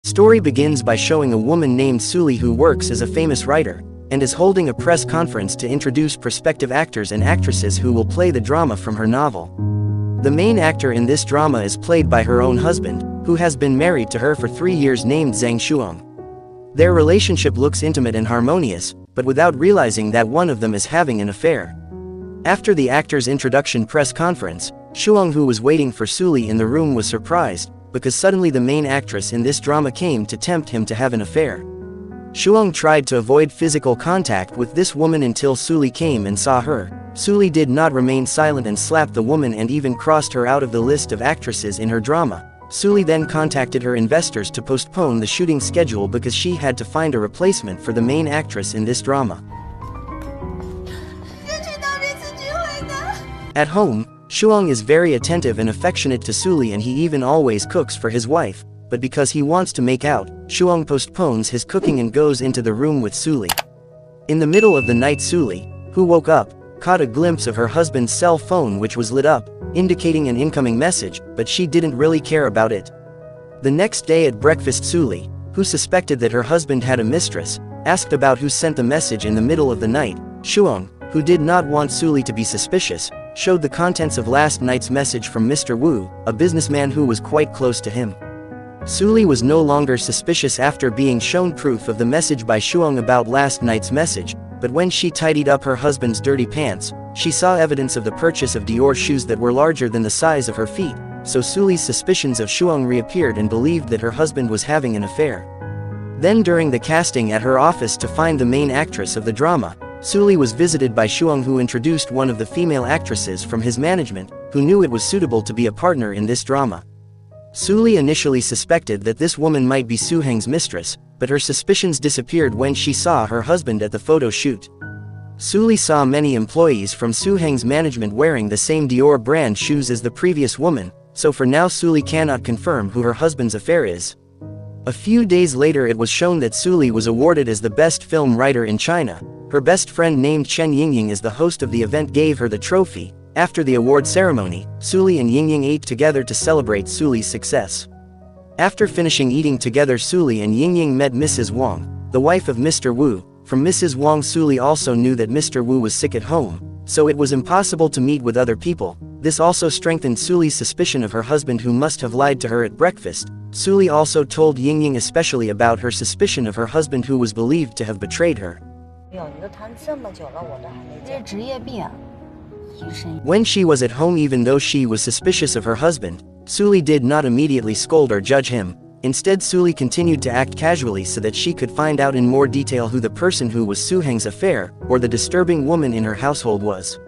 Story begins by showing a woman named Suli who works as a famous writer, and is holding a press conference to introduce prospective actors and actresses who will play the drama from her novel. The main actor in this drama is played by her own husband, who has been married to her for 3 years, named Zhang Shuang. Their relationship looks intimate and harmonious, but without realizing that one of them is having an affair. After the actor's introduction press conference, Shuang, who was waiting for Suli in the room, was surprised, because suddenly the main actress in this drama came to tempt him to have an affair. Shuang tried to avoid physical contact with this woman until Suli came and saw her. Suli did not remain silent and slapped the woman and even crossed her out of the list of actresses in her drama. Suli then contacted her investors to postpone the shooting schedule because she had to find a replacement for the main actress in this drama. At home, Shuang is very attentive and affectionate to Suli, and he even always cooks for his wife, but because he wants to make out, Shuang postpones his cooking and goes into the room with Suli. In the middle of the night, Suli, who woke up, caught a glimpse of her husband's cell phone, which was lit up, indicating an incoming message, but she didn't really care about it. The next day at breakfast, Suli, who suspected that her husband had a mistress, asked about who sent the message in the middle of the night. Shuang, who did not want Suli to be suspicious, showed the contents of last night's message from Mr. Wu, a businessman who was quite close to him. Suli was no longer suspicious after being shown proof of the message by Shuang about last night's message, but when she tidied up her husband's dirty pants, she saw evidence of the purchase of Dior shoes that were larger than the size of her feet, so Suli's suspicions of Shuang reappeared and believed that her husband was having an affair. Then during the casting at her office to find the main actress of the drama, Suli was visited by Shuang, who introduced one of the female actresses from his management, who knew it was suitable to be a partner in this drama. Suli initially suspected that this woman might be Su Heng's mistress, but her suspicions disappeared when she saw her husband at the photo shoot. Suli saw many employees from Su Heng's management wearing the same Dior brand shoes as the previous woman, so for now Suli cannot confirm who her husband's affair is. A few days later, it was shown that Suli was awarded as the best film writer in China. Her best friend named Chen Yingying, as the host of the event, gave her the trophy. After the award ceremony, Suli and Yingying ate together to celebrate Suli's success. After finishing eating together, Suli and Yingying met Mrs. Wang, the wife of Mr. Wu. From Mrs. Wang, Suli also knew that Mr. Wu was sick at home, so it was impossible to meet with other people. This also strengthened Suli's suspicion of her husband, who must have lied to her at breakfast. Suli also told Yingying especially about her suspicion of her husband, who was believed to have betrayed her. When she was at home, even though she was suspicious of her husband, Suli did not immediately scold or judge him. Instead, Suli continued to act casually so that she could find out in more detail who the person who was Su Heng's affair, or the disturbing woman in her household, was.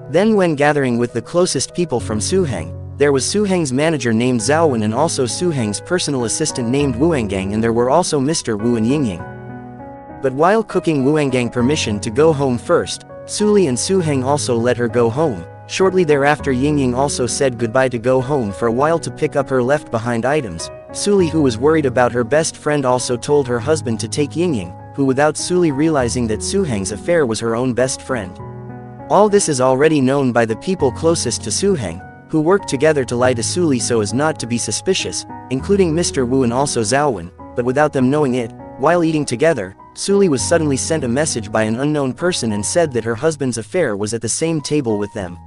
Then, when gathering with the closest people from Su Heng, there was Su Heng's manager named Zhao Wen and also Su Heng's personal assistant named Wu Engang, and there were also Mr. Wu and Yingying. But while cooking Wu Engang permission to go home first, Suli and Su Heng also let her go home. Shortly thereafter, Yingying also said goodbye to go home for a while to pick up her left-behind items. Suli, who was worried about her best friend, also told her husband to take Yingying, who, without Suli realizing that Su Heng's affair was her own best friend. All this is already known by the people closest to Su Heng, who worked together to lie to Suli so as not to be suspicious, including Mr. Wu and also Zhao Wen, but without them knowing it. While eating together, Suli was suddenly sent a message by an unknown person and said that her husband's affair was at the same table with them.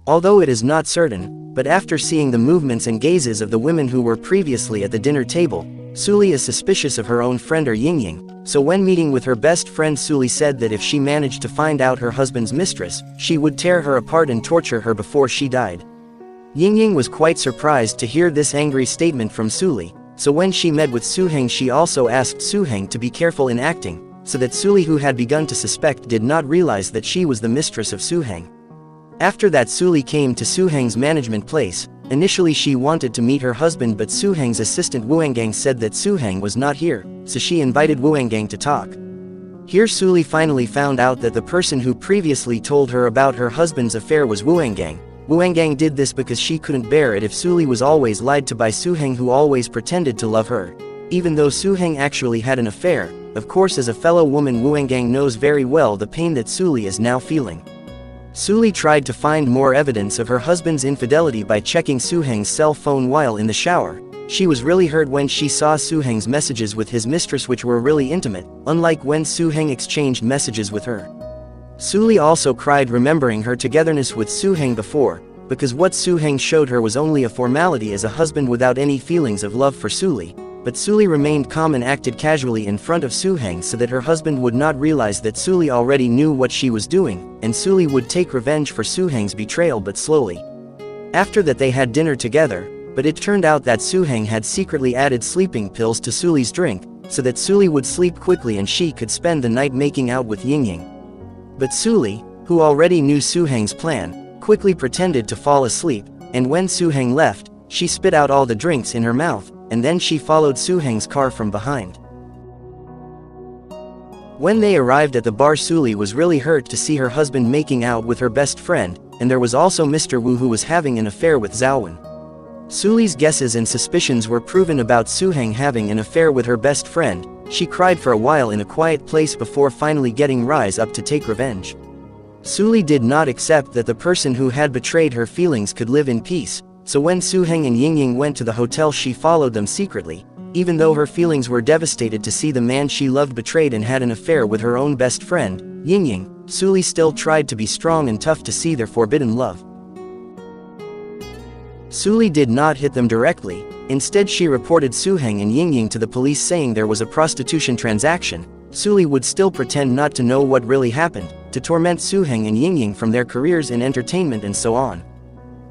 Although it is not certain, but after seeing the movements and gazes of the women who were previously at the dinner table, Suli is suspicious of her own friend or Yingying, so when meeting with her best friend, Suli said that if she managed to find out her husband's mistress, she would tear her apart and torture her before she died. Yingying was quite surprised to hear this angry statement from Suli, so when she met with Su Heng, she also asked Su Heng to be careful in acting, so that Suli, who had begun to suspect, did not realize that she was the mistress of Su Heng. After that, Suli came to Su Heng's management place. Initially she wanted to meet her husband, but Su Heng's assistant Wu Engang said that Su Heng was not here, so she invited Wu Engang to talk. Here Suli finally found out that the person who previously told her about her husband's affair was Wu Engang. Wu Engang did this because she couldn't bear it if Suli was always lied to by Su Heng, who always pretended to love her, even though Su Heng actually had an affair. Of course, as a fellow woman, Wu Engang knows very well the pain that Suli is now feeling. Suli tried to find more evidence of her husband's infidelity by checking Su Heng's cell phone while in the shower. She was really hurt when she saw Soo-heng's messages with his mistress, which were really intimate, unlike when Soo-heng exchanged messages with her. Soo-lee also cried remembering her togetherness with Soo-heng before, because what Soo-heng showed her was only a formality as a husband without any feelings of love for Soo-lee. But Soo-lee remained calm and acted casually in front of Soo-heng so that her husband would not realize that Soo-lee already knew what she was doing, and Soo-lee would take revenge for Soo-heng's betrayal, but slowly. After that they had dinner together, but it turned out that Soo-heng had secretly added sleeping pills to Soo-lee's drink, so that Soo-lee would sleep quickly and she could spend the night making out with Ying. But Soo-lee, who already knew Soo-heng's plan, quickly pretended to fall asleep, and when Soo-heng left, she spit out all the drinks in her mouth, and then she followed Soo-heng's car from behind. When they arrived at the bar, Soo-lee was really hurt to see her husband making out with her best friend, and there was also Mr. Wu who was having an affair with Zhaowen. Soo-lee's guesses and suspicions were proven about Soo-heng having an affair with her best friend. She cried for a while in a quiet place before finally getting rise up to take revenge. Soo-lee did not accept that the person who had betrayed her feelings could live in peace, so when Soo-heng and Ying went to the hotel she followed them secretly. Even though her feelings were devastated to see the man she loved betrayed and had an affair with her own best friend, Ying, Soo-lee still tried to be strong and tough to see their forbidden love. Soo-lee did not hit them directly, instead she reported Soo-heng and Ying to the police saying there was a prostitution transaction. Soo-lee would still pretend not to know what really happened, to torment Soo-heng and Ying from their careers in entertainment and so on.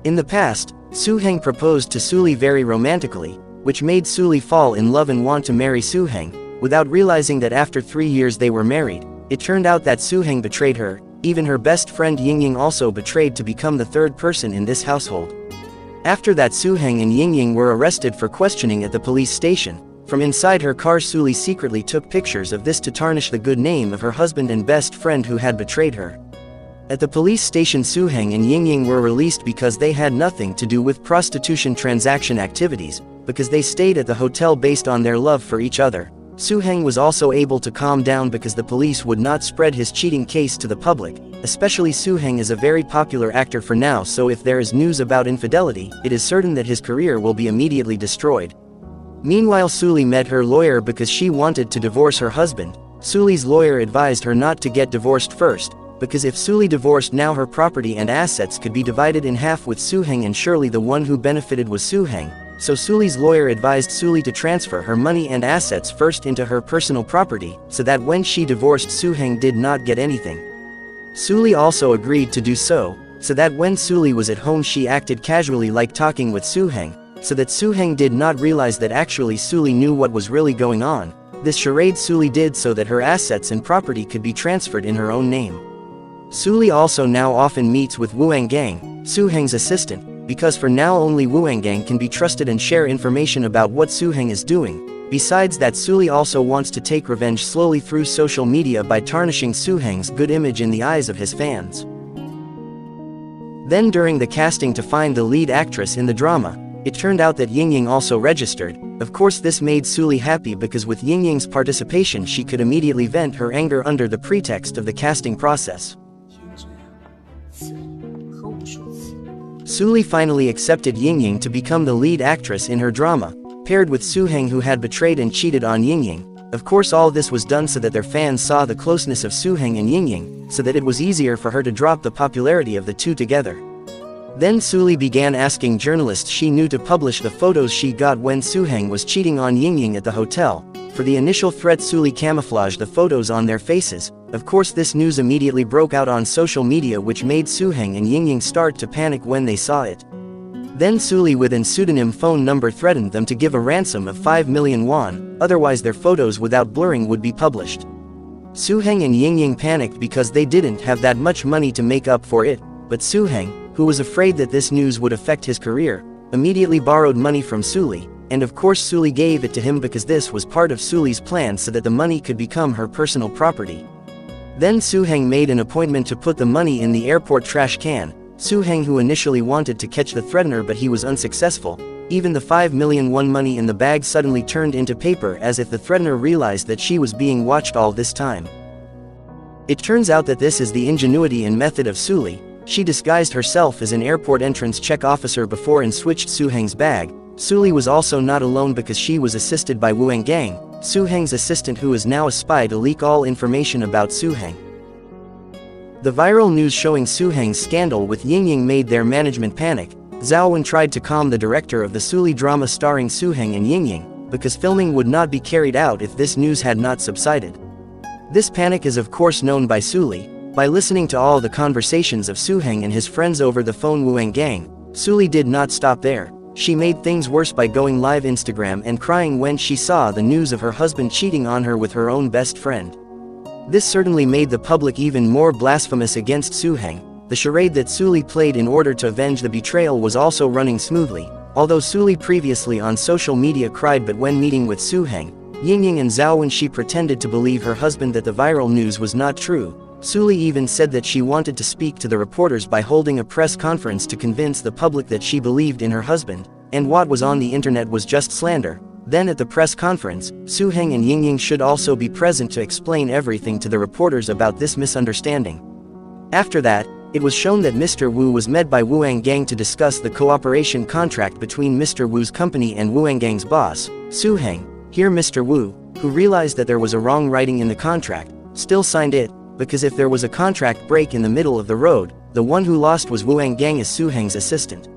In the past, Soo-heng proposed to Soo-lee very romantically, which made Soo-lee fall in love and want to marry Soo-heng, without realizing that after 3 years they were married. It turned out that Soo-heng betrayed her, even her best friend Ying also betrayed to become the third person in this household. After that Soo-heng and Ying were arrested for questioning at the police station. From inside her car Soo-lee secretly took pictures of this to tarnish the good name of her husband and best friend who had betrayed her. At the police station Soo-heng and Ying were released because they had nothing to do with prostitution transaction activities, because they stayed at the hotel based on their love for each other. Soo-heng was also able to calm down because the police would not spread his cheating case to the public, especially Soo-heng is a very popular actor for now, so if there is news about infidelity, it is certain that his career will be immediately destroyed. Meanwhile Soo-lee met her lawyer because she wanted to divorce her husband. Soo-lee's lawyer advised her not to get divorced first, because if Soo-lee divorced now her property and assets could be divided in half with Soo-heng and surely the one who benefited was Soo-heng. So Soo-lee's lawyer advised Soo-lee to transfer her money and assets first into her personal property, so that when she divorced Soo-heng did not get anything. Soo-lee also agreed to do so that when Soo-lee was at home she acted casually like talking with Soo-heng, so that Soo-heng did not realize that actually Soo-lee knew what was really going on. This charade Soo-lee did so that her assets and property could be transferred in her own name. Soo-lee also now often meets with Woo-gang, Soo-heng's assistant, because for now only Woo-gang can be trusted and share information about what Soo-heng is doing. Besides that Soo-lee also wants to take revenge slowly through social media by tarnishing Soo-heng's good image in the eyes of his fans. Then during the casting to find the lead actress in the drama, it turned out that Ying also registered. Of course this made Soo-lee happy because with Ying's participation she could immediately vent her anger under the pretext of the casting process. Soo-lee finally accepted Ying to become the lead actress in her drama, paired with Soo-heng who had betrayed and cheated on Ying. Of course all this was done so that their fans saw the closeness of Soo-heng and Ying, so that it was easier for her to drop the popularity of the two together. Then Soo-lee began asking journalists she knew to publish the photos she got when Soo-heng was cheating on Ying at the hotel. For the initial threat Soo-lee camouflaged the photos on their faces. Of course this news immediately broke out on social media which made Soo-heng and Ying start to panic when they saw it. Then Soo-lee with an pseudonym phone number threatened them to give a ransom of 5 million won, otherwise their photos without blurring would be published. Soo-heng and Ying panicked because they didn't have that much money to make up for it, but Soo-heng, who was afraid that this news would affect his career, immediately borrowed money from Soo-lee, and of course Soo-lee gave it to him because this was part of Soo-lee's plan so that the money could become her personal property. Then Soo-heng made an appointment to put the money in the airport trash can. Soo-heng who initially wanted to catch the threatener but he was unsuccessful. Even the 5 million won money in the bag suddenly turned into paper as if the threatener realized that she was being watched all this time. It turns out that this is the ingenuity and method of Soo-lee. She disguised herself as an airport entrance check officer before and switched Soo-heng's bag, Suli was also not alone because she was assisted by Wu Engang, Suheng's assistant, who is now a spy to leak all information about Suheng. The viral news showing Suheng's scandal with Yingying made their management panic. Zhaowen tried to calm the director of the Suli drama starring Suheng and Yingying, because filming would not be carried out if this news had not subsided. This panic is of course known by Suli. By listening to all the conversations of Suheng and his friends over the phone Wu Engang, Suli did not stop there. She made things worse by going live Instagram and crying when she saw the news of her husband cheating on her with her own best friend. This certainly made the public even more blasphemous against Suheng. The charade that Suli played in order to avenge the betrayal was also running smoothly. Although Suli previously on social media cried, but when meeting with Suheng, Yingying and Zhaowen, she pretended to believe her husband that the viral news was not true. Suli even said that she wanted to speak to the reporters by holding a press conference to convince the public that she believed in her husband, and what was on the internet was just slander. Then at the press conference, Suheng and Yingying should also be present to explain everything to the reporters about this misunderstanding. After that, it was shown that Mr. Wu was met by Wu Engang to discuss the cooperation contract between Mr. Wu's company and Wu Engang's boss, Suheng. Here Mr. Wu, who realized that there was a wrong writing in the contract, still signed it, because if there was a contract break in the middle of the road, the one who lost was Wu Engang as Suheng's assistant.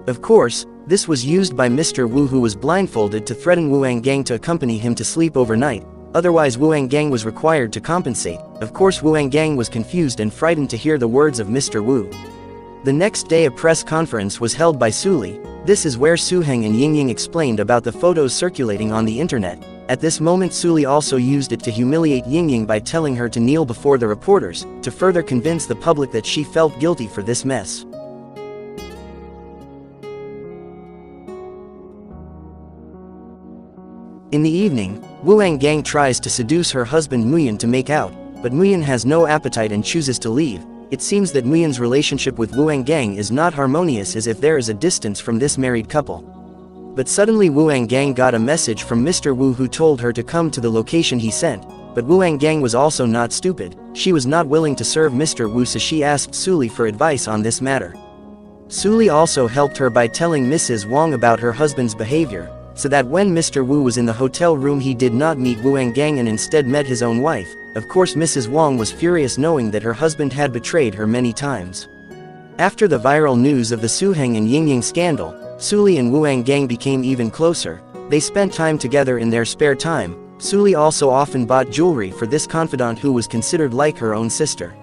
Of course, this was used by Mr. Wu, who was blindfolded, to threaten Wu Engang to accompany him to sleep overnight, otherwise Wu Engang was required to compensate. Of course Wu Engang was confused and frightened to hear the words of Mr. Wu. The next day a press conference was held by Suli. This is where Suheng and Yingying explained about the photos circulating on the internet. At this moment Suli also used it to humiliate Yingying by telling her to kneel before the reporters, to further convince the public that she felt guilty for this mess. In the evening, Wu Engang tries to seduce her husband Muyan to make out, but Muyan has no appetite and chooses to leave. It seems that Muyan's relationship with Wu Engang is not harmonious, as if there is a distance from this married couple. But suddenly Wu Engang got a message from Mr. Wu, who told her to come to the location he sent. But Wu Engang was also not stupid. She was not willing to serve Mr. Wu, so she asked Suli for advice on this matter. Suli also helped her by telling Mrs. Wang about her husband's behavior, so that when Mr. Wu was in the hotel room he did not meet Wu Engang and instead met his own wife. Of course Mrs. Wang was furious knowing that her husband had betrayed her many times. After the viral news of the Suheng and Yingying scandal, Suli and Wu Engang became even closer. They spent time together in their spare time. Suli also often bought jewelry for this confidant who was considered like her own sister.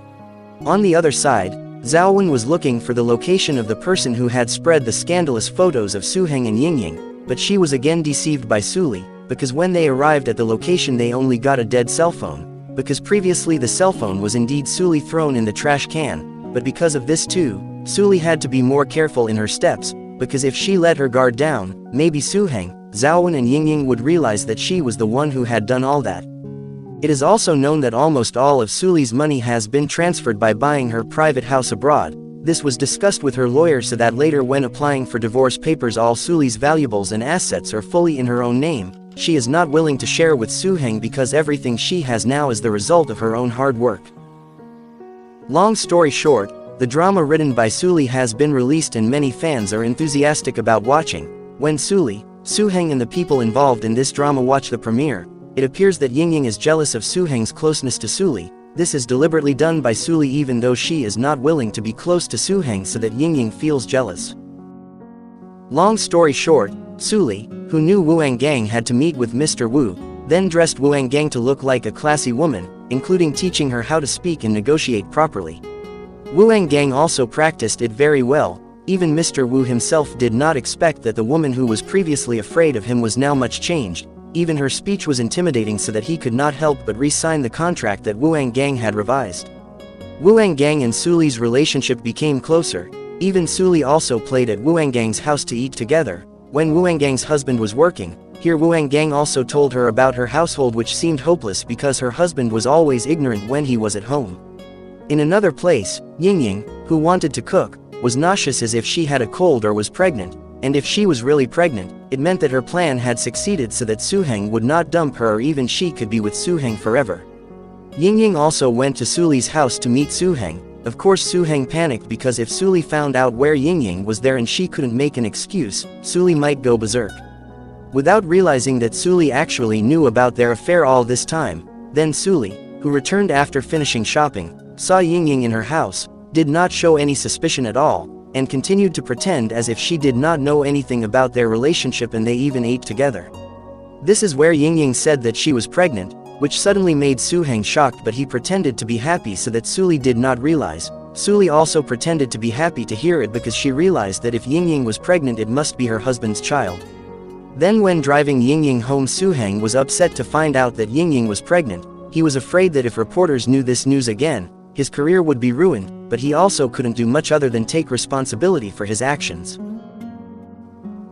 On the other side, Zhaowen was looking for the location of the person who had spread the scandalous photos of Suheng and Yingying, but she was again deceived by Suli, because when they arrived at the location they only got a dead cell phone, because previously the cell phone was indeed Suli thrown in the trash can. But because of this too, Suli had to be more careful in her steps, because if she let her guard down, maybe Suheng, Zhaowen and Yingying would realize that she was the one who had done all that. It is also known that almost all of Suli's money has been transferred by buying her private house abroad. This was discussed with her lawyer so that later when applying for divorce papers all Suli's valuables and assets are fully in her own name. She is not willing to share with Suheng because everything she has now is the result of her own hard work. Long story short, the drama written by Suli has been released and many fans are enthusiastic about watching. When Suli, Suheng and the people involved in this drama watch the premiere, it appears that Yingying is jealous of Suheng's closeness to Suli. This is deliberately done by Suli even though she is not willing to be close to Suheng so that Yingying feels jealous. Long story short, Suli, who knew Wu Engang had to meet with Mr. Wu, then dressed Wu Engang to look like a classy woman, including teaching her how to speak and negotiate properly. Wu Engang also practiced it very well. Even Mr. Wu himself did not expect that the woman who was previously afraid of him was now much changed. Even her speech was intimidating so that he could not help but re-sign the contract that Wu Engang had revised. Wu Engang and Suli's relationship became closer. Even Suli also played at Wu Engang's house to eat together. When Wu Engang's husband was working, here Wu Engang also told her about her household, which seemed hopeless because her husband was always ignorant when he was at home. In another place, Yingying, who wanted to cook, was nauseous as if she had a cold or was pregnant, and if she was really pregnant, it meant that her plan had succeeded so that Suheng would not dump her or even she could be with Suheng forever. Yingying also went to Suli's house to meet Suheng. Of course Soo-hang panicked because if Suli found out where Ying was there and she couldn't make an excuse, Suli might go berserk. Without realizing that Suli actually knew about their affair all this time, then Suli, who returned after finishing shopping, saw Ying in her house, did not show any suspicion at all, and continued to pretend as if she did not know anything about their relationship and they even ate together. This is where Ying said that she was pregnant, which suddenly made Soo-hang shocked, but he pretended to be happy so that Suli did not realize. Suli also pretended to be happy to hear it because she realized that if Ying was pregnant it must be her husband's child. Then when driving Ying home, Soo-hang was upset to find out that Ying was pregnant. He was afraid that if reporters knew this news again, his career would be ruined, but he also couldn't do much other than take responsibility for his actions.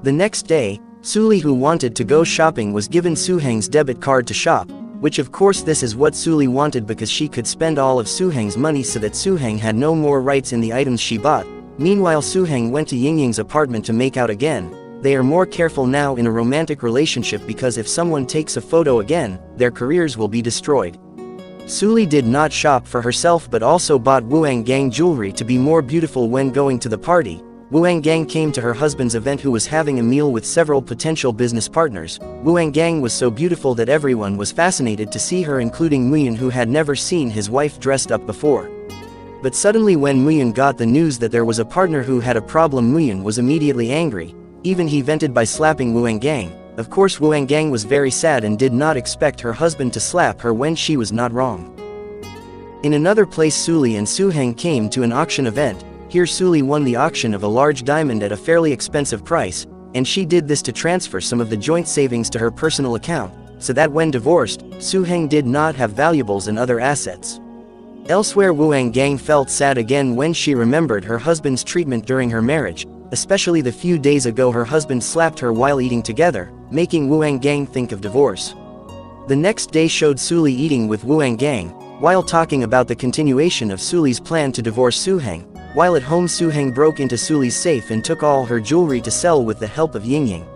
The next day, Suli, who wanted to go shopping, was given Soo-hang's debit card to shop, which of course this is what Suli wanted because she could spend all of Soo-hang's money so that Soo-hang had no more rights in the items she bought. Meanwhile Soo-hang went to Ying's apartment to make out again. They are more careful now in a romantic relationship because if someone takes a photo again, their careers will be destroyed. Suli did not shop for herself but also bought Wuang jewelry to be more beautiful when going to the party. Wuang came to her husband's event, who was having a meal with several potential business partners. Wuang was so beautiful that everyone was fascinated to see her, including Muyan, who had never seen his wife dressed up before. But suddenly when Muyan got the news that there was a partner who had a problem, Muyan was immediately angry. Even he vented by slapping Wuang. Of course Wuang was very sad and did not expect her husband to slap her when she was not wrong. In another place, Suli and Soo-hang came to an auction event. Here Suli won the auction of a large diamond at a fairly expensive price, and she did this to transfer some of the joint savings to her personal account, so that when divorced, Soo-hang did not have valuables and other assets. Elsewhere, Wuang felt sad again when she remembered her husband's treatment during her marriage, especially the few days ago her husband slapped her while eating together, making Wuang think of divorce. The next day showed Suli eating with Wuang, while talking about the continuation of Suli's plan to divorce Soo-hang. While at home, Soo-hang broke into Suli's safe and took all her jewelry to sell with the help of Ying.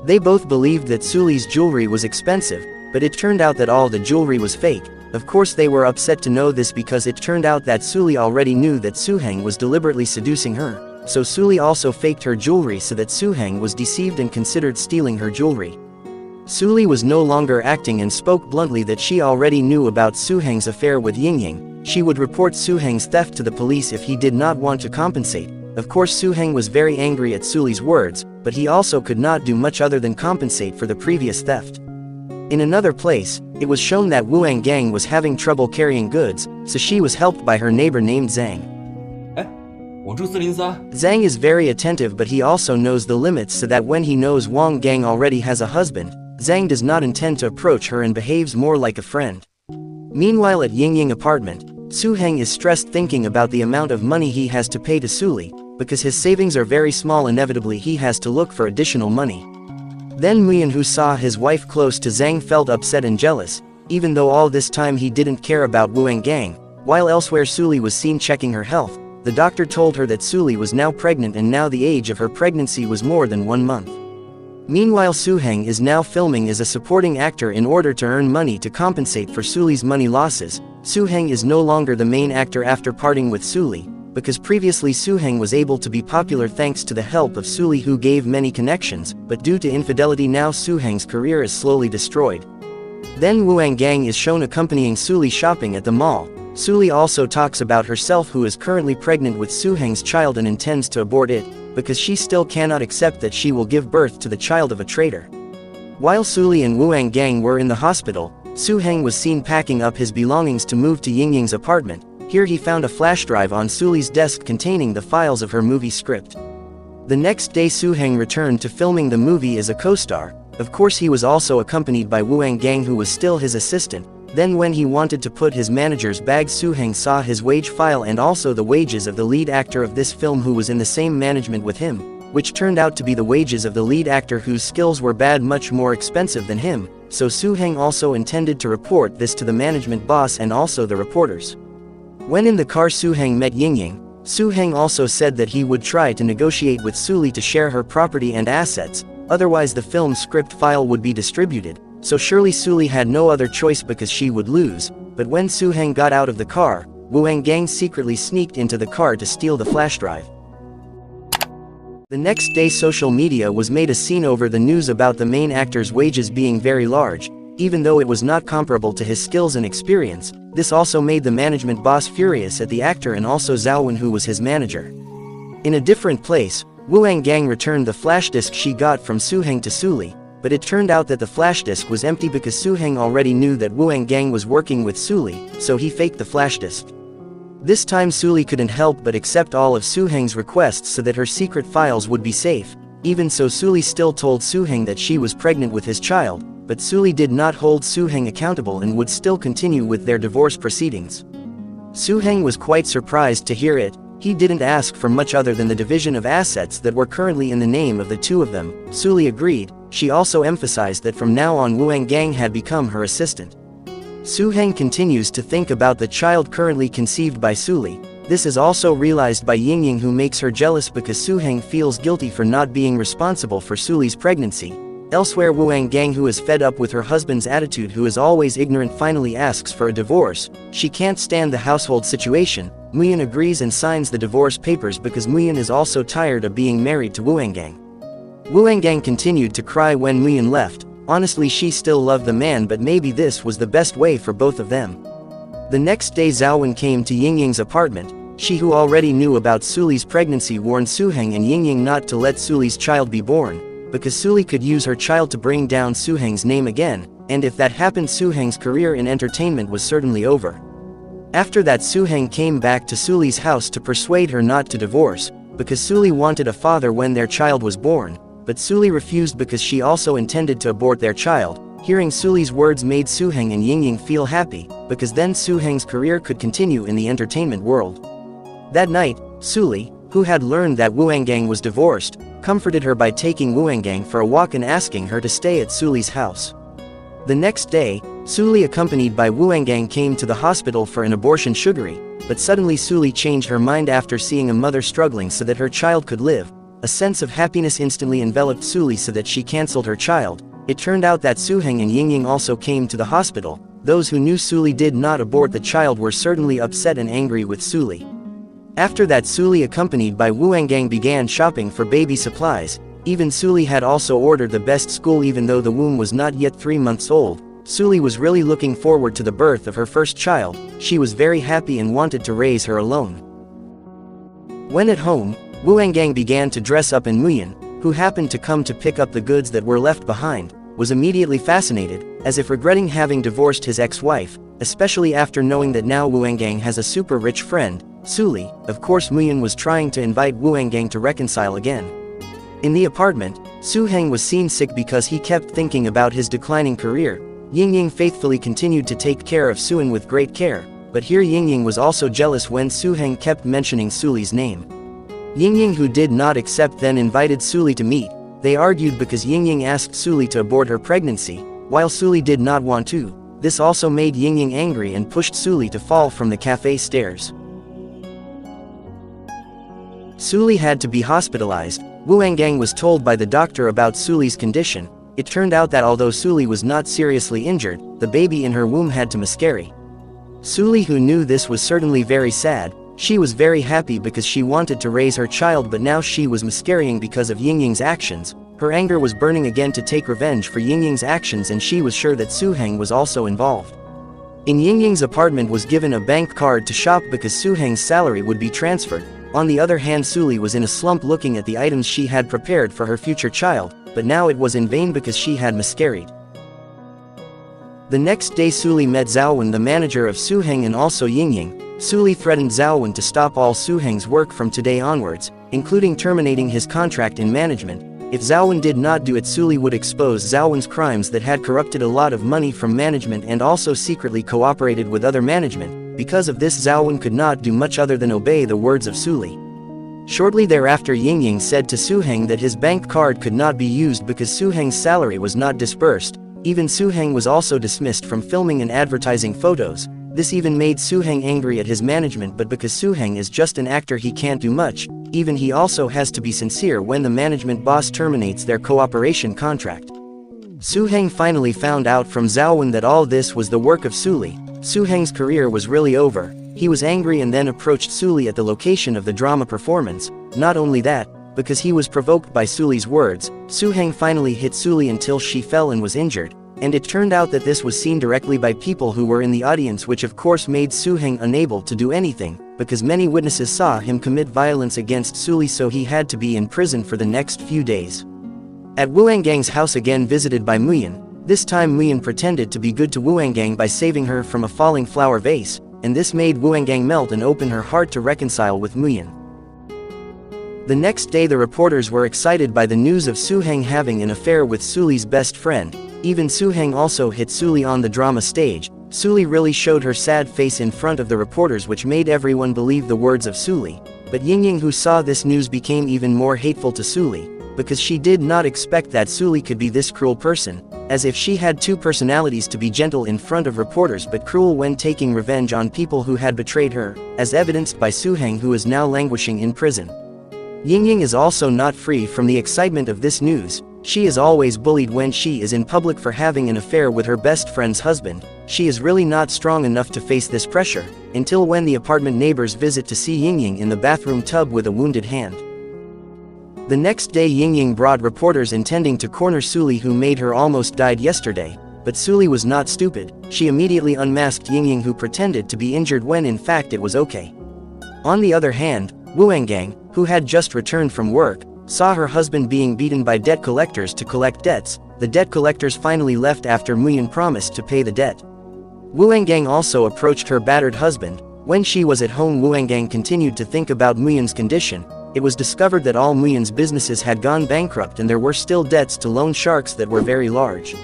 They both believed that Suli's jewelry was expensive, but it turned out that all the jewelry was fake. Of course they were upset to know this because it turned out that Suli already knew that Soo-hang was deliberately seducing her, so Suli also faked her jewelry so that Soo-hang was deceived and considered stealing her jewelry. Suli was no longer acting and spoke bluntly that she already knew about Soo-hang's affair with Ying. She would report Soo-hang's theft to the police if he did not want to compensate. Of course Soo-hang was very angry at Suli's words, but he also could not do much other than compensate for the previous theft. In another place, it was shown that Wuang was having trouble carrying goods, so she was helped by her neighbor named Zhang. Zhang is very attentive, but he also knows the limits, so that when he knows Wang Gang already has a husband, Zhang does not intend to approach her and behaves more like a friend. Meanwhile at Ying apartment, Soo-hang is stressed thinking about the amount of money he has to pay to Suli, because his savings are very small. Inevitably he has to look for additional money. Then Muyan, who saw his wife close to Zhang, felt upset and jealous, even though all this time he didn't care about Wuang. While elsewhere Suli was seen checking her health, the doctor told her that Suli was now pregnant and now the age of her pregnancy was more than 1 month. Meanwhile Soo-hang is now filming as a supporting actor in order to earn money to compensate for Suli's money losses. Soo-hang is no longer the main actor after parting with Suli, because previously Soo-hang was able to be popular thanks to the help of Suli, who gave many connections, but due to infidelity now Soo-hang's career is slowly destroyed. Then Wuang is shown accompanying Suli shopping at the mall. Suli also talks about herself, who is currently pregnant with Soo-hang's child and intends to abort it, because she still cannot accept that she will give birth to the child of a traitor. While Suli and Wuang were in the hospital, Soo-hang was seen packing up his belongings to move to Ying's apartment. Here he found a flash drive on Suli's desk containing the files of her movie script. The next day Soo-hang returned to filming the movie as a co-star. Of course he was also accompanied by Wuang, who was still his assistant. Then when he wanted to put his manager's bag, Soo-hang saw his wage file and also the wages of the lead actor of this film, who was in the same management with him, which turned out to be the wages of the lead actor whose skills were bad, much more expensive than him, so Soo-hang also intended to report this to the management boss and also the reporters. When in the car Soo-hang met Ying, Soo-hang also said that he would try to negotiate with Suli to share her property and assets, otherwise the film script file would be distributed. So surely Suli had no other choice because she would lose, but when Soo-hang got out of the car, Wu Gang secretly sneaked into the car to steal the flash drive. The next day social media was made a scene over the news about the main actor's wages being very large, even though it was not comparable to his skills and experience. This also made the management boss furious at the actor and also Zhao Wen, who was his manager. In a different place, Wu Gang returned the flash disk she got from Su Heng to Suli, but it turned out that the flash disk was empty because Su Heng already knew that Wu Gang was working with Suli, so he faked the flash disk. This time Suli couldn't help but accept all of Su Heng's requests so that her secret files would be safe. Even so, Suli still told Su Heng that she was pregnant with his child, but Suli did not hold Su Heng accountable and would still continue with their divorce proceedings. Su Heng was quite surprised to hear it. He didn't ask for much other than the division of assets that were currently in the name of the two of them. Suli agreed. She also emphasized that from now on Wu Gang had become her assistant. Su Heng continues to think about the child currently conceived by Suli. This is also realized by Yingying, who makes her jealous because Su Heng feels guilty for not being responsible for Suli's pregnancy. Elsewhere, Wu Gang, who is fed up with her husband's attitude, who is always ignorant, finally asks for a divorce. She can't stand the household situation. Muyan agrees and signs the divorce papers because Muyan is also tired of being married to Wu Gang. Wu Gang continued to cry when Muyan left. Honestly, she still loved the man, but maybe this was the best way for both of them. The next day Zhao Wen came to Yingying's apartment. She, who already knew about Suli's pregnancy, warned Su Heng and Yingying not to let Suli's child be born, because Suli could use her child to bring down Su Heng's name again, and if that happened, Su Heng's career in entertainment was certainly over. After that, Su Heng came back to Suli's house to persuade her not to divorce, because Suli wanted a father when their child was born, but Suli refused because she also intended to abort their child. Hearing Suli's words made Su Heng and Yingying feel happy, because then Su Heng's career could continue in the entertainment world. That night, Suli, who had learned that Wu Gang was divorced, comforted her by taking Wu Gang for a walk and asking her to stay at Suli's house. The next day, Suli, accompanied by Wu Gang, came to the hospital for an abortion surgery, but suddenly Suli changed her mind after seeing a mother struggling so that her child could live. A sense of happiness instantly enveloped Suli so that she cancelled her child. It turned out that Su Heng and Yingying also came to the hospital. Those who knew Suli did not abort the child were certainly upset and angry with Suli. After that, Suli, accompanied by Wu Gang, began shopping for baby supplies. Even Suli had also ordered the best school even though the womb was not yet 3 months old. Suli was really looking forward to the birth of her first child. She was very happy and wanted to raise her alone. When at home, Wu Gang began to dress up, and Muyan, who happened to come to pick up the goods that were left behind, was immediately fascinated, as if regretting having divorced his ex-wife, especially after knowing that now Wu Gang has a super rich friend, Suli. Of course, Muyan was trying to invite Wu Gang to reconcile again. In the apartment, Su Heng was seen sick because he kept thinking about his declining career. Yingying faithfully continued to take care of Suan with great care, but here Yingying was also jealous when Su Heng kept mentioning Suli's name. Yingying, who did not accept, then invited Suli to meet. They argued because Yingying asked Suli to abort her pregnancy, while Suli did not want to. This also made Yingying angry and pushed Suli to fall from the cafe stairs. Suli had to be hospitalized. Wu Gang was told by the doctor about Suli's condition. It turned out that although Suli was not seriously injured, the baby in her womb had to miscarry. Suli, who knew this, was certainly very sad. She was very happy because she wanted to raise her child, but now she was miscarrying because of Yingying's actions. Her anger was burning again to take revenge for Yingying's actions, and she was sure that Su Heng was also involved. In Yingying's apartment was given a bank card to shop because Su Heng's salary would be transferred. On the other hand, Suli was in a slump looking at the items she had prepared for her future child, but now it was in vain because she had miscarried. The next day Suli met Zhao Wen, the manager of Su Heng, and also Yingying. Suli threatened Zhao Wen to stop all Su Heng's work from today onwards, including terminating his contract in management. If Zhao Wen did not do it, Suli would expose Zhao Wen's crimes that had corrupted a lot of money from management and also secretly cooperated with other management. Because of this, Zhao Wen could not do much other than obey the words of Suli. Shortly thereafter, Yingying said to Su Heng that his bank card could not be used because Su Heng's salary was not disbursed. Even Su Heng was also dismissed from filming and advertising photos. This even made Su Heng angry at his management, but because Su Heng is just an actor, he can't do much. Even he also has to be sincere when the management boss terminates their cooperation contract. Su Heng finally found out from Zhao Wen that all this was the work of Suli. Su Heng's career was really over. He was angry and then approached Suli at the location of the drama performance. Not only that, because he was provoked by Suli's words, Soohang finally hit Suli until she fell and was injured, and it turned out that this was seen directly by people who were in the audience, which of course made Soohang unable to do anything, because many witnesses saw him commit violence against Suli, so he had to be in prison for the next few days. At Wuangang's house again visited by Muyan, this time Muyan pretended to be good to Wuangang by saving her from a falling flower vase, and this made Wuangang melt and open her heart to reconcile with Muyan. The next day the reporters were excited by the news of Soohang having an affair with Suli's best friend. Even Soohang also hit Suli on the drama stage. Suli really showed her sad face in front of the reporters, which made everyone believe the words of Suli. But Yingying, who saw this news, became even more hateful to Suli, because she did not expect that Suli could be this cruel person, as if she had two personalities, to be gentle in front of reporters but cruel when taking revenge on people who had betrayed her, as evidenced by Soohang, who is now languishing in prison. Yingying is also not free from the excitement of this news. She is always bullied when she is in public for having an affair with her best friend's husband. She is really not strong enough to face this pressure, until when the apartment neighbors visit to see Yingying in the bathroom tub with a wounded hand. The next day Yingying brought reporters intending to corner Suli, who made her almost died yesterday, but Suli was not stupid. She immediately unmasked Yingying, who pretended to be injured when in fact it was okay. On the other hand, Wuangang, who had just returned from work, saw her husband being beaten by debt collectors to collect debts. The debt collectors finally left after Muyan promised to pay the debt. Wuangang also approached her battered husband. When she was at home, Wuangang continued to think about Muyan's condition. It was discovered that all Muyan's businesses had gone bankrupt and there were still debts to loan sharks that were very large.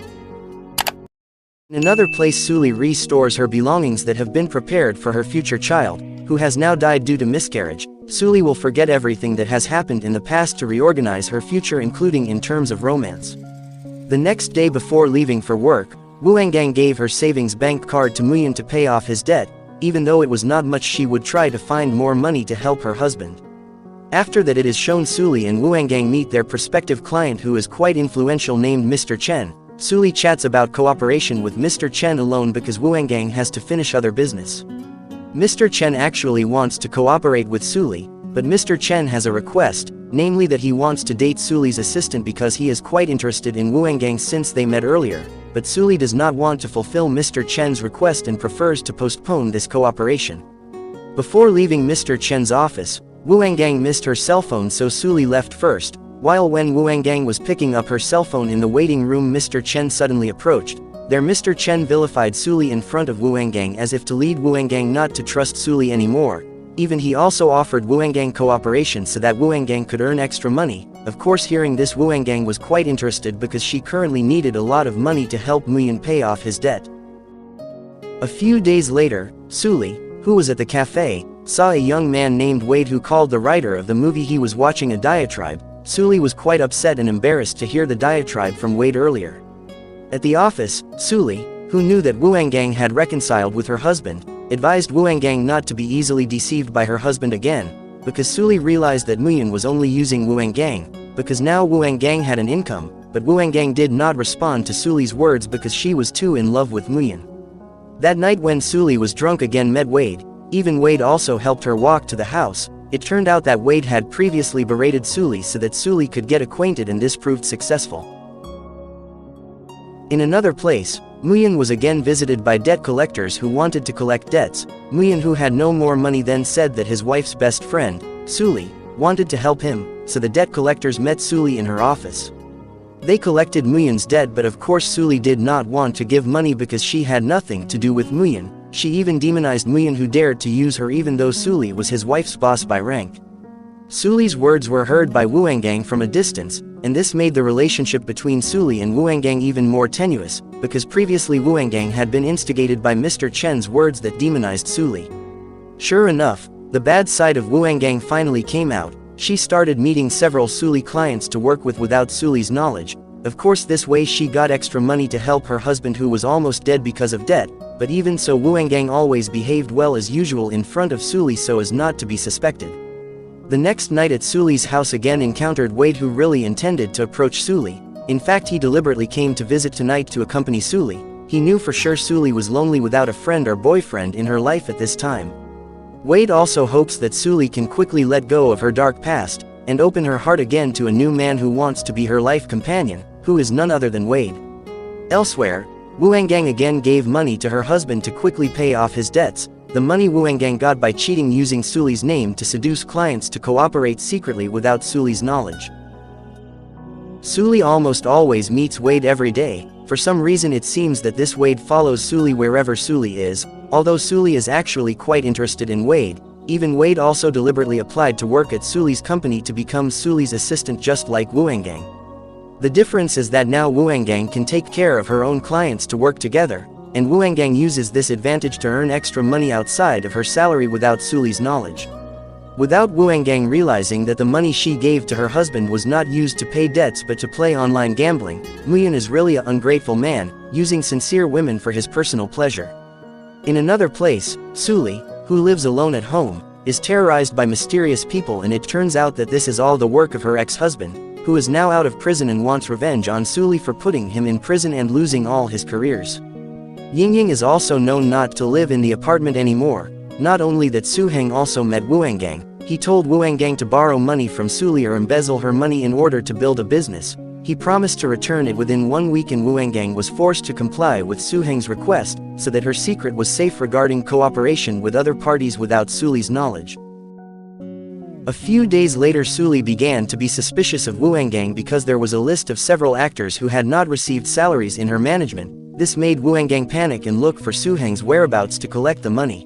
In another place, Suli restores her belongings that have been prepared for her future child, who has now died due to miscarriage. Suli will forget everything that has happened in the past to reorganize her future, including in terms of romance. The next day before leaving for work, Wuangang gave her savings bank card to Muyan to pay off his debt. Even though it was not much, she would try to find more money to help her husband. After that, it is shown Suli and Wuangang meet their prospective client, who is quite influential, named Mr. Chen. Suli chats about cooperation with Mr. Chen alone because Wuangang has to finish other business. Mr. Chen actually wants to cooperate with Suli, but Mr. Chen has a request, namely that he wants to date Suli's assistant because he is quite interested in Wuangang since they met earlier, but Suli does not want to fulfill Mr. Chen's request and prefers to postpone this cooperation. Before leaving Mr. Chen's office, Wuangang missed her cell phone, so Suli left first. While when Wuangang was picking up her cell phone in the waiting room, Mr. Chen suddenly approached. There Mr. Chen vilified Suli in front of Wuangang as if to lead Wuangang not to trust Suli anymore. Even he also offered Wuangang cooperation so that Wuangang could earn extra money. Of course, hearing this, Wuangang was quite interested because she currently needed a lot of money to help Muyan pay off his debt. A few days later, Suli, who was at the cafe, saw a young man named Wade who called the writer of the movie he was watching a diatribe. Suli was quite upset and embarrassed to hear the diatribe from Wade earlier. At the office, Suli, who knew that Wuangang had reconciled with her husband, advised Wuangang not to be easily deceived by her husband again, because Suli realized that Muyan was only using Wuangang, because now Wuangang had an income, but Wuangang did not respond to Suli's words because she was too in love with Muyan. That night when Suli was drunk again, met Wade. Even Wade also helped her walk to the house. It turned out that Wade had previously berated Suli so that Suli could get acquainted, and this proved successful. In another place, Muyan was again visited by debt collectors who wanted to collect debts. Muyan, who had no more money, then said that his wife's best friend, Suli, wanted to help him, so the debt collectors met Suli in her office. They collected Muyan's debt, but of course Suli did not want to give money because she had nothing to do with Muyan. She even demonized Muyan, who dared to use her even though Suli was his wife's boss by rank. Suli's words were heard by Wuangang from a distance, and this made the relationship between Suli and Wuangang even more tenuous, because previously Wuangang had been instigated by Mr. Chen's words that demonized Suli. Sure enough, the bad side of Wuangang finally came out. She started meeting several Suli clients to work with without Suli's knowledge. Of course, this way she got extra money to help her husband, who was almost dead because of debt, but even so Wuangang always behaved well as usual in front of Suli so as not to be suspected. The next night at Suli's house again encountered Wade, who really intended to approach Suli. In fact, he deliberately came to visit tonight to accompany Suli. He knew for sure Suli was lonely without a friend or boyfriend in her life at this time. Wade also hopes that Suli can quickly let go of her dark past, and open her heart again to a new man who wants to be her life companion, who is none other than Wade. Elsewhere, Wuanggang again gave money to her husband to quickly pay off his debts, the money Wuanggang got by cheating using Suli's name to seduce clients to cooperate secretly without Suli's knowledge. Suli almost always meets Wade every day. For some reason it seems that this Wade follows Suli wherever Suli is, although Suli is actually quite interested in Wade. Even Wade also deliberately applied to work at Suli's company to become Suli's assistant just like Wuanggang. The difference is that now Wuanggang can take care of her own clients to work together, and Wuanggang uses this advantage to earn extra money outside of her salary without Suli's knowledge. Without Wuanggang realizing that the money she gave to her husband was not used to pay debts but to play online gambling, Muyun is really an ungrateful man, using sincere women for his personal pleasure. In another place, Suli, who lives alone at home, is terrorized by mysterious people, and it turns out that this is all the work of her ex-husband, who is now out of prison and wants revenge on Suli for putting him in prison and losing all his careers. Yingying is also known not to live in the apartment anymore. Not only that, Suheng also met Wuanggang. He told Wuanggang to borrow money from Suli or embezzle her money in order to build a business. He promised to return it within 1 week, and Wuanggang was forced to comply with Suheng's request, so that her secret was safe regarding cooperation with other parties without Suli's knowledge. A few days later, Suli began to be suspicious of Wuanggang because there was a list of several actors who had not received salaries in her management. This made Wuanggang panic and look for Suheng's whereabouts to collect the money.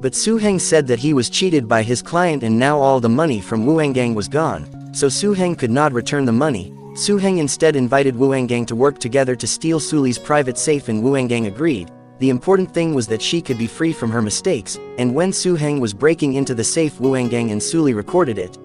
But Suheng said that he was cheated by his client and now all the money from Wuanggang was gone, so Suheng could not return the money. Suheng instead invited Wuanggang to work together to steal Suli's private safe, and Wuanggang agreed. The important thing was that she could be free from her mistakes, and when Suheng was breaking into the safe, Wuanggang and Suli recorded it.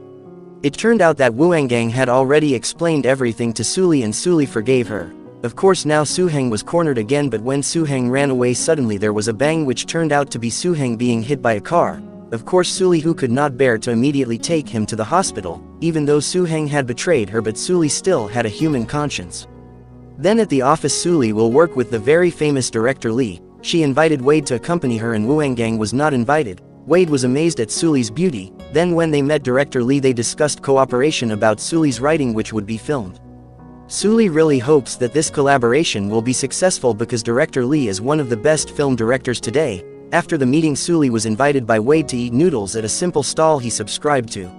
It turned out that Wuanggang had already explained everything to Suli and Suli forgave her. Of course now Suheng was cornered again, but when Suheng ran away suddenly there was a bang which turned out to be Suheng being hit by a car. Of course Suli, who could not bear to immediately take him to the hospital, even though Suheng had betrayed her, but Suli still had a human conscience. Then at the office, Suli will work with the very famous director Lee. She invited Wade to accompany her and Wuanggang was not invited. Wade was amazed at Suli's beauty. Then when they met director Lee, they discussed cooperation about Suli's writing which would be filmed. Suli really hopes that this collaboration will be successful because director Lee is one of the best film directors today. After the meeting, Suli was invited by Wade to eat noodles at a simple stall he subscribed to.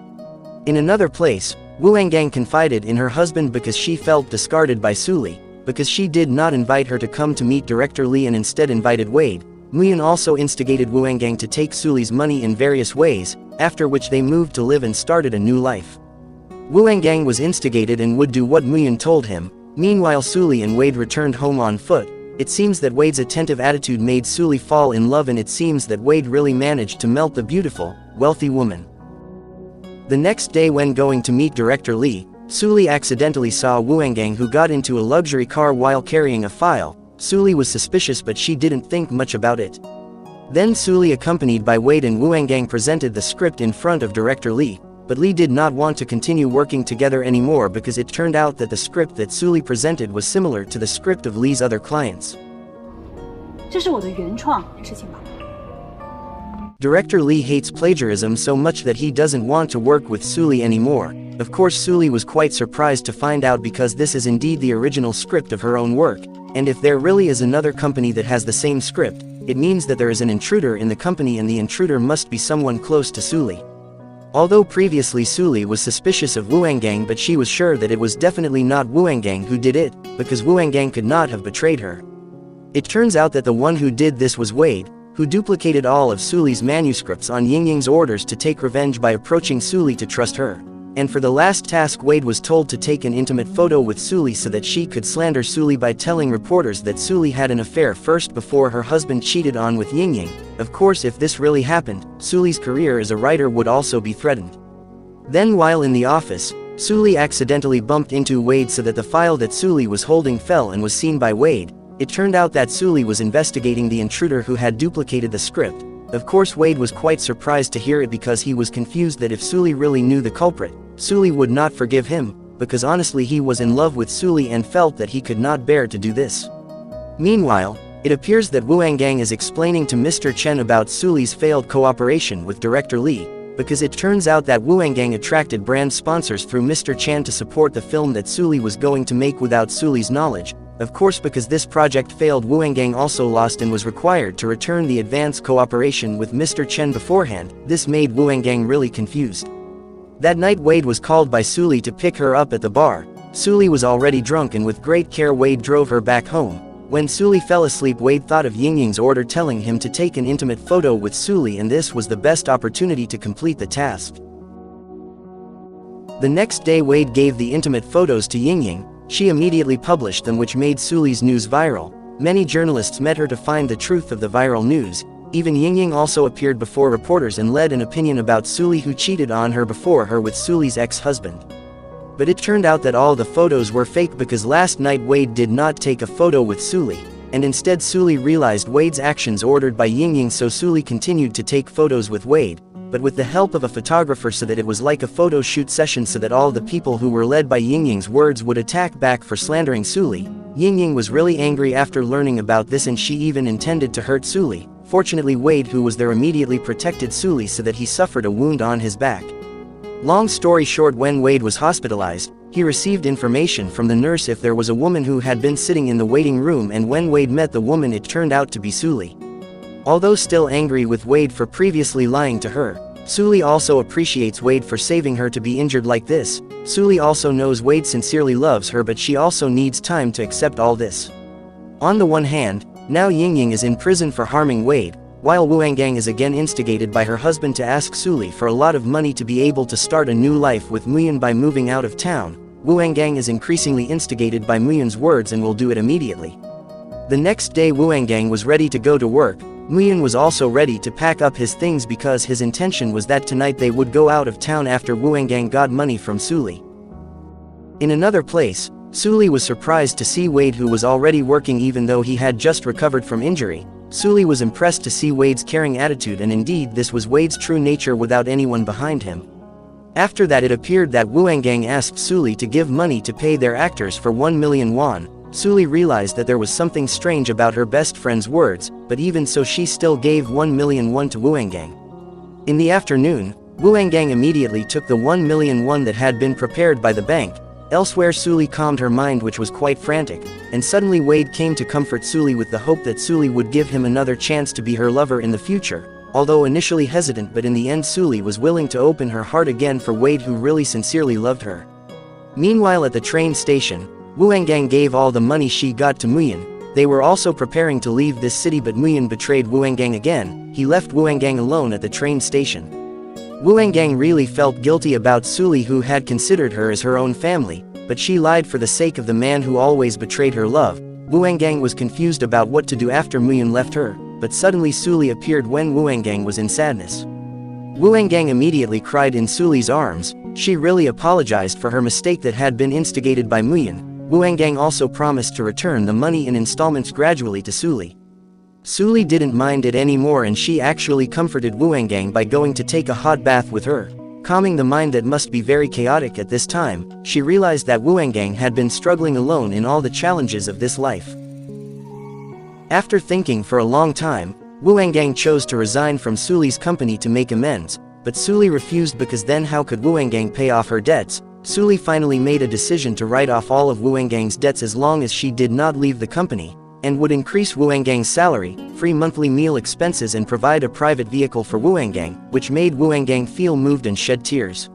In another place, Wuanggang confided in her husband because she felt discarded by Suli, because she did not invite her to come to meet director Lee and instead invited Wade. Muyun also instigated Wuanggang to take Suli's money in various ways, after which they moved to live and started a new life. Wuanggang was instigated and would do what Muyun told him. Meanwhile, Suli and Wade returned home on foot. It seems that Wade's attentive attitude made Suli fall in love, and it seems that Wade really managed to melt the beautiful, wealthy woman. The next day, when going to meet director Lee, Suli accidentally saw Wuanggang, who got into a luxury car while carrying a file. Suli was suspicious, but she didn't think much about it. Then Suli, accompanied by Wade and Wuanggang, presented the script in front of director Lee, but Lee did not want to continue working together anymore because it turned out that the script that Suli presented was similar to the script of Lee's other clients. 这是我的原创事情吧。 Director Lee hates plagiarism so much that he doesn't want to work with Suli anymore. Of course, Suli was quite surprised to find out because this is indeed the original script of her own work, and if there really is another company that has the same script, it means that there is an intruder in the company, and the intruder must be someone close to Suli. Although previously Suli was suspicious of Wuanggang, but she was sure that it was definitely not Wuanggang who did it, because Wuanggang could not have betrayed her. It turns out that the one who did this was Wade, who duplicated all of Suli's manuscripts on Yingying's orders to take revenge by approaching Suli to trust her. And for the last task, Wade was told to take an intimate photo with Suli so that she could slander Suli by telling reporters that Suli had an affair first before her husband cheated on with Yingying. Of course, if this really happened, Suli's career as a writer would also be threatened. Then while in the office, Suli accidentally bumped into Wade so that the file that Suli was holding fell and was seen by Wade. It turned out that Suli was investigating the intruder who had duplicated the script. Of course, Wade was quite surprised to hear it because he was confused that if Suli really knew the culprit, Suli would not forgive him, because honestly he was in love with Suli and felt that he could not bear to do this. Meanwhile, It appears that Wu Angang is explaining to Mr. Chen about Suli's failed cooperation with director Li, because it turns out that Wu Angang attracted brand sponsors through Mr. Chan to support the film that Suli was going to make without Suli's knowledge. Of course, because this project failed, Wu Angang also lost and was required to return the advance cooperation with Mr. Chen beforehand. This made Wu Angang really confused. That night Wade was called by Suli to pick her up at the bar. Suli was already drunk and with great care Wade drove her back home. When Suli fell asleep, Wade thought of Yingying's order telling him to take an intimate photo with Suli, and this was the best opportunity to complete the task. The next day Wade gave the intimate photos to Yingying. She immediately published them, which made Suli's news viral. Many journalists met her to find the truth of the viral news. Even Yingying also appeared before reporters and led an opinion about Suli, who cheated on her before her with Suli's ex-husband. But it turned out that all the photos were fake, because last night Wade did not take a photo with Suli, and instead Suli realized Wade's actions ordered by Yingying, so Suli continued to take photos with Wade, but with the help of a photographer, so that it was like a photo shoot session, so that all the people who were led by Yingying's words would attack back for slandering Suli. Yingying was really angry after learning about this, and she even intended to hurt Suli. Fortunately, Wade, who was there, immediately protected Suli so that he suffered a wound on his back. Long story short, when Wade was hospitalized, he received information from the nurse if there was a woman who had been sitting in the waiting room, and when Wade met the woman, it turned out to be Suli. Although still angry with Wade for previously lying to her, Suli also appreciates Wade for saving her to be injured like this. Suli also knows Wade sincerely loves her, but she also needs time to accept all this. On the one hand, now Yingying is in prison for harming Wade, while Wu Angang is again instigated by her husband to ask Suli for a lot of money to be able to start a new life with Muyan by moving out of town. Wu Angang is increasingly instigated by Muyan's words and will do it immediately. The next day Wu Angang was ready to go to work. Muyan was also ready to pack up his things, because his intention was that tonight they would go out of town after Wu Angang got money from Suli. In another place, Suli was surprised to see Wade, who was already working even though he had just recovered from injury. Suli was impressed to see Wade's caring attitude, and indeed this was Wade's true nature without anyone behind him. After that, it appeared that Wu Angang asked Suli to give money to pay their actors for 1 million won. Suli realized that there was something strange about her best friend's words, but even so she still gave 1 million won to Wu Angang. In the afternoon, Wu Angang immediately took the 1 million won that had been prepared by the bank. Elsewhere, Suli calmed her mind, which was quite frantic, and suddenly Wade came to comfort Suli with the hope that Suli would give him another chance to be her lover in the future. Although initially hesitant, but in the end Suli was willing to open her heart again for Wade, who really sincerely loved her. Meanwhile, at the train station, Wu Angang gave all the money she got to Muyan. They were also preparing to leave this city, but Muyan betrayed Wu Angang again. He left Wu Angang alone at the train station. Wu Angang really felt guilty about Suli, who had considered her as her own family, but she lied for the sake of the man who always betrayed her love. Wu Angang was confused about what to do after Muyan left her, but suddenly Suli appeared when Wu Angang was in sadness. Wu Angang immediately cried in Suli's arms. She really apologized for her mistake that had been instigated by Muyan. Wu Angang also promised to return the money in installments gradually to Suli. Suli didn't mind it anymore, and she actually comforted Wu Angang by going to take a hot bath with her. Calming the mind that must be very chaotic at this time, she realized that Wu Angang had been struggling alone in all the challenges of this life. After thinking for a long time, Wu Angang chose to resign from Suli's company to make amends, but Suli refused, because then how could Wu Angang pay off her debts? Suli finally made a decision to write off all of Wu Anggang's debts as long as she did not leave the company, and would increase Wu Anggang's salary, free monthly meal expenses, and provide a private vehicle for Wu Angang, which made Wu Angang feel moved and shed tears.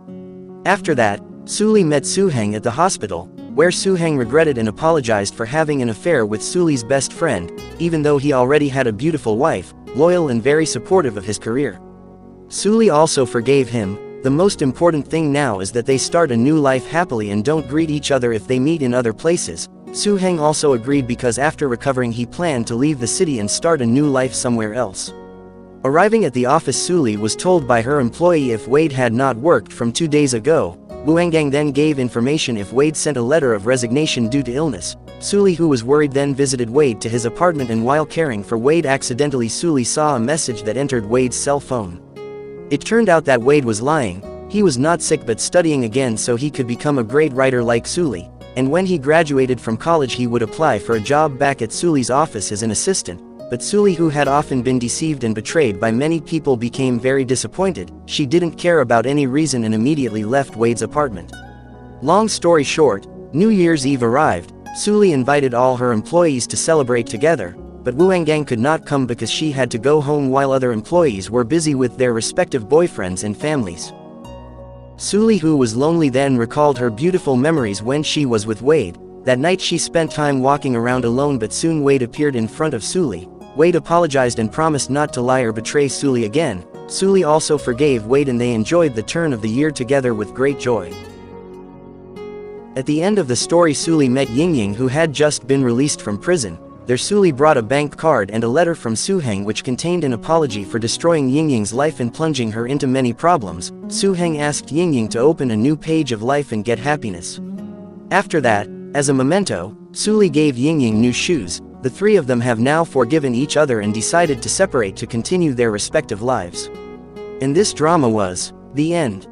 After that, Suli met Suheng at the hospital, where Suheng regretted and apologized for having an affair with Suli's best friend, even though he already had a beautiful wife, loyal and very supportive of his career. Suli also forgave him. The most important thing now is that they start a new life happily and don't greet each other if they meet in other places. Suheng also agreed, because after recovering he planned to leave the city and start a new life somewhere else. Arriving at the office, Suli was told by her employee if Wade had not worked from 2 days ago. Wu Angang then gave information if Wade sent a letter of resignation due to illness. Suli, who was worried, then visited Wade to his apartment, and while caring for Wade, accidentally Suli saw a message that entered Wade's cell phone. It turned out that Wade was lying. He was not sick but studying again so he could become a great writer like Suli, and when he graduated from college he would apply for a job back at Suli's office as an assistant, but Suli, who had often been deceived and betrayed by many people, became very disappointed. She didn't care about any reason and immediately left Wade's apartment. Long story short, New Year's Eve arrived. Suli invited all her employees to celebrate together, but Wuanggang could not come because she had to go home while other employees were busy with their respective boyfriends and families. Suli, who was lonely then, recalled her beautiful memories when she was with Wade. That night she spent time walking around alone, but soon Wade appeared in front of Suli. Wade apologized and promised not to lie or betray Suli again. Suli also forgave Wade and they enjoyed the turn of the year together with great joy. At the end of the story, Suli met Yingying, who had just been released from prison. There Suli brought a bank card and a letter from Suheng which contained an apology for destroying Yingying's life and plunging her into many problems. Suheng asked Yingying to open a new page of life and get happiness. After that, as a memento, Suli gave Yingying new shoes. The three of them have now forgiven each other and decided to separate to continue their respective lives. And this drama was the end.